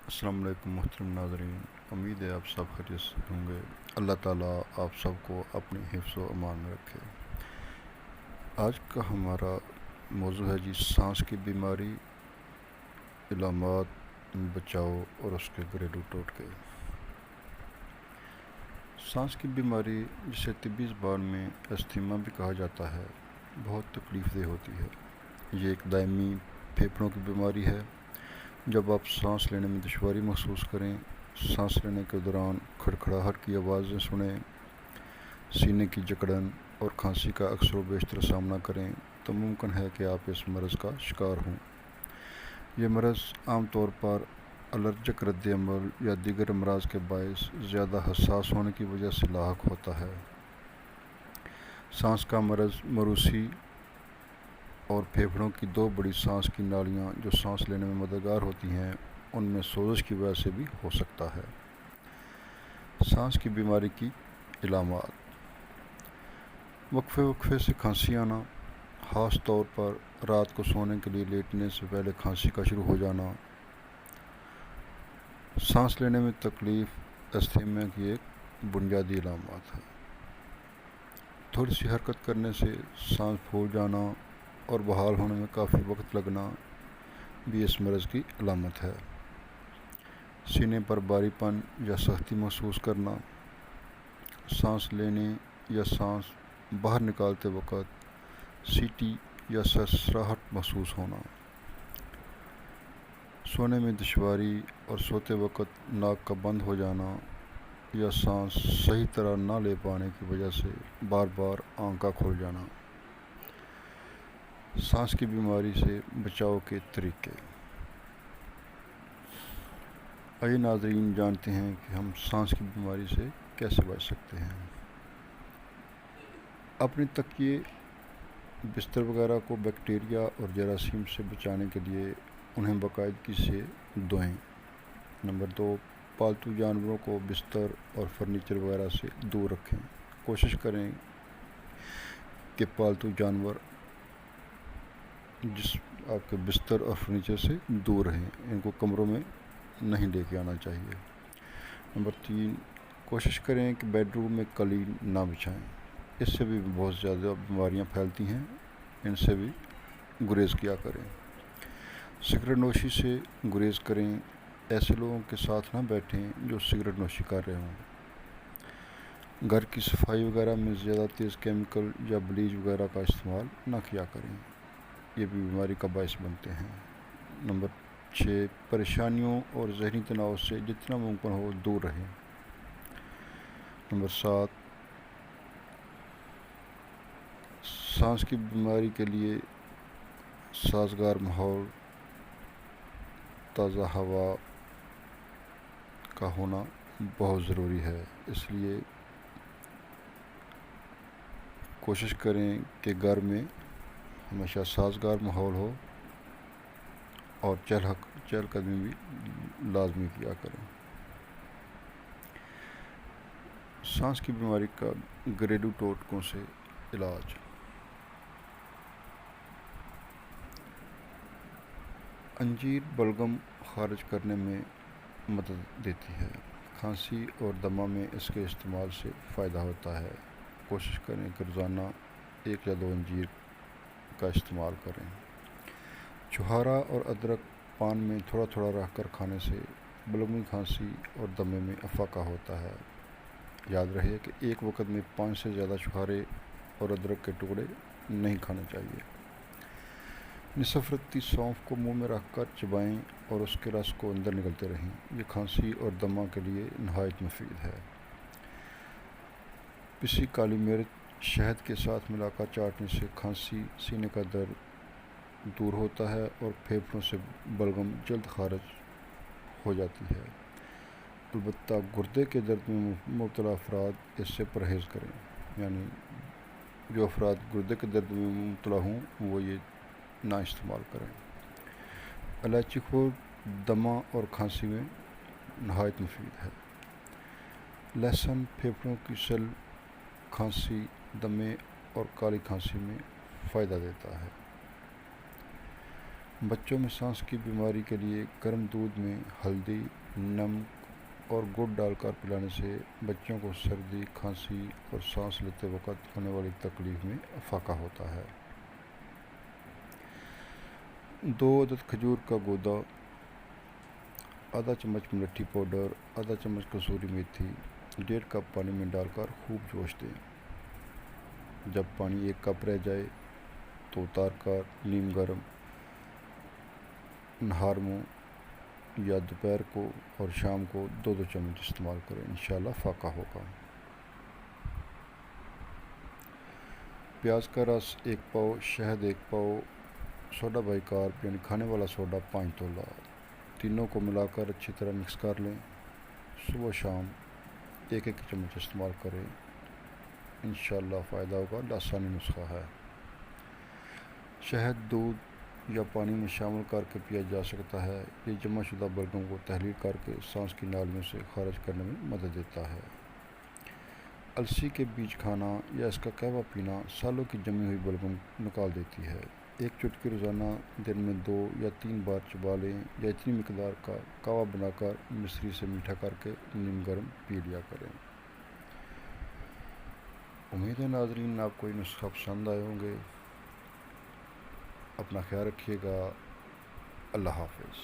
السلام علیکم محترم ناظرین، امید ہے آپ سب خیریت سے ہوں گے۔ اللہ تعالیٰ آپ سب کو اپنی حفظ و امان میں رکھے۔ آج کا ہمارا موضوع ہے سانس کی بیماری، علامات، بچاؤ اور اس کے گھریلو ٹوٹکے۔ سانس کی بیماری، جسے طبی زبان میں استھما بھی کہا جاتا ہے، بہت تکلیف دہ ہوتی ہے۔ یہ ایک دائمی پھیپھڑوں کی بیماری ہے۔ جب آپ سانس لینے میں دشواری محسوس کریں، سانس لینے کے دوران کھڑکھڑاہٹ کی آوازیں سنیں، سینے کی جکڑن اور کھانسی کا اکثر و بیشتر سامنا کریں، تو ممکن ہے کہ آپ اس مرض کا شکار ہوں۔ یہ مرض عام طور پر الرجک رد عمل یا دیگر امراض کے باعث زیادہ حساس ہونے کی وجہ سے لاحق ہوتا ہے۔ سانس کا مرض موروثی اور پھیپھڑوں کی دو بڑی سانس کی نالیاں جو سانس لینے میں مددگار ہوتی ہیں، ان میں سوزش کی وجہ سے بھی ہو سکتا ہے۔ سانس کی بیماری کی علامات: وقفے وقفے سے کھانسی آنا، خاص طور پر رات کو سونے کے لیے لیٹنے سے پہلے کھانسی کا شروع ہو جانا۔ سانس لینے میں تکلیف استھما کی ایک بنیادی علامات ہے۔ تھوڑی سی حرکت کرنے سے سانس پھول جانا اور بحال ہونے میں کافی وقت لگنا بھی اس مرض کی علامت ہے۔ سینے پر بھاری پن یا سختی محسوس کرنا، سانس لینے یا سانس باہر نکالتے وقت سیٹی یا سرسراہٹ محسوس ہونا، سونے میں دشواری اور سوتے وقت ناک کا بند ہو جانا یا سانس صحیح طرح نہ لے پانے کی وجہ سے بار بار آنکھ کا کھل جانا۔ سانس کی بیماری سے بچاؤ کے طریقے۔ آئیے ناظرین جانتے ہیں کہ ہم سانس کی بیماری سے کیسے بچ سکتے ہیں۔ اپنے تکیے، بستر وغیرہ کو بیکٹیریا اور جراثیم سے بچانے کے لیے انہیں باقاعدگی سے دھوئیں۔ نمبر 2، پالتو جانوروں کو بستر اور فرنیچر وغیرہ سے دور رکھیں۔ کوشش کریں کہ پالتو جانور جس آپ کے بستر اور فرنیچر سے دور رہیں، ان کو کمروں میں نہیں لے کے آنا چاہیے۔ نمبر 3، کوشش کریں کہ بیڈ روم میں قالین نہ بچھائیں، اس سے بھی بہت زیادہ بیماریاں پھیلتی ہیں، ان سے بھی گریز کیا کریں۔ سگریٹ نوشی سے گریز کریں، ایسے لوگوں کے ساتھ نہ بیٹھیں جو سگریٹ نوشی کر رہے ہوں۔ گھر کی صفائی وغیرہ میں زیادہ تیز کیمیکل یا بلیچ وغیرہ کا استعمال نہ کیا کریں، یہ بھی بیماری کا باعث بنتے ہیں۔ نمبر 6، پریشانیوں اور ذہنی تناؤ سے جتنا ممکن ہو دور رہیں۔ نمبر 7، سانس کی بیماری کے لیے سازگار ماحول، تازہ ہوا کا ہونا بہت ضروری ہے، اس لیے کوشش کریں کہ گھر میں ہمیشہ سازگار ماحول ہو اور چہل قدمی بھی لازمی کیا کریں۔ سانس کی بیماری کا گھریلو ٹوٹکوں سے علاج۔ انجیر بلغم خارج کرنے میں مدد دیتی ہے۔ کھانسی اور دمہ میں اس کے استعمال سے فائدہ ہوتا ہے۔ کوشش کریں کہ روزانہ 1 یا 2 انجیر کا استعمال کریں۔ چھہارا اور ادرک پان میں تھوڑا تھوڑا رکھ کر کھانے سے بلغمی کھانسی اور دمے میں افاقہ ہوتا ہے۔ یاد رہے کہ ایک وقت میں 5 سے زیادہ چھہارے اور ادرک کے ٹکڑے نہیں کھانے چاہیے۔ نصف رتی سونف کو منہ میں رکھ کر چبائیں اور اس کے رس کو اندر نگلتے رہیں، یہ کھانسی اور دمہ کے لیے نہایت مفید ہے۔ پسی کالی مرچ شہد کے ساتھ ملا کر چاٹنے سے کھانسی، سینے کا درد دور ہوتا ہے اور پھیپھڑوں سے بلغم جلد خارج ہو جاتی ہے۔ البتہ گردے کے درد میں مبتلا افراد اس سے پرہیز کریں، یعنی جو افراد گردے کے درد میں مبتلا ہوں وہ یہ نہ استعمال کریں۔ الائچی خورد دمہ اور کھانسی میں نہایت مفید ہے۔ لہسن پھیپھڑوں کی سل کھانسی، دمے اور کالی کھانسی میں فائدہ دیتا ہے۔ بچوں میں سانس کی بیماری کے لیے گرم دودھ میں ہلدی، نمک اور گڑ ڈال کر پلانے سے بچوں کو سردی، کھانسی اور سانس لیتے وقت ہونے والی تکلیف میں افاقہ ہوتا ہے۔ 2 عدد کھجور کا گودا، آدھا چمچ ملٹھی پاؤڈر، آدھا چمچ کسوری میتھی 1.5 کپ پانی میں ڈال کر خوب جوش دیں۔ جب پانی 1 کپ رہ جائے تو اتار کر نیم گرم نہار منہ یا دوپہر کو اور شام کو 2 چمچ استعمال کریں، انشاءاللہ فاقہ ہوگا۔ پیاز کا رس 1 پاؤ، شہد 1 پاؤ، سوڈا بائی کارب یعنی کھانے والا سوڈا 5 تولہ، تینوں کو ملا کر اچھی طرح مکس کر لیں۔ صبح شام 1 چمچ استعمال کریں، انشاءاللہ فائدہ ہوگا۔ لاسانی نسخہ ہے۔ شہد دودھ یا پانی میں شامل کر کے پیا جا سکتا ہے۔ یہ جمع شدہ بلغم کو تحلیل کر کے سانس کی نالیوں سے خارج کرنے میں مدد دیتا ہے۔ السی کے بیج کھانا یا اس کا قہوہ پینا سالوں کی جمی ہوئی بلغم نکال دیتی ہے۔ 1 چٹکی روزانہ دن میں 2 یا 3 بار چبا لیں یا اتنی مقدار کا قہوہ بنا کر مصری سے میٹھا کر کے نیم گرم پی لیا کریں۔ امید ہے ناظرین آپ کو یہ نسخہ پسند آئے ہوں گے۔ اپنا خیال رکھیے گا۔ اللہ حافظ۔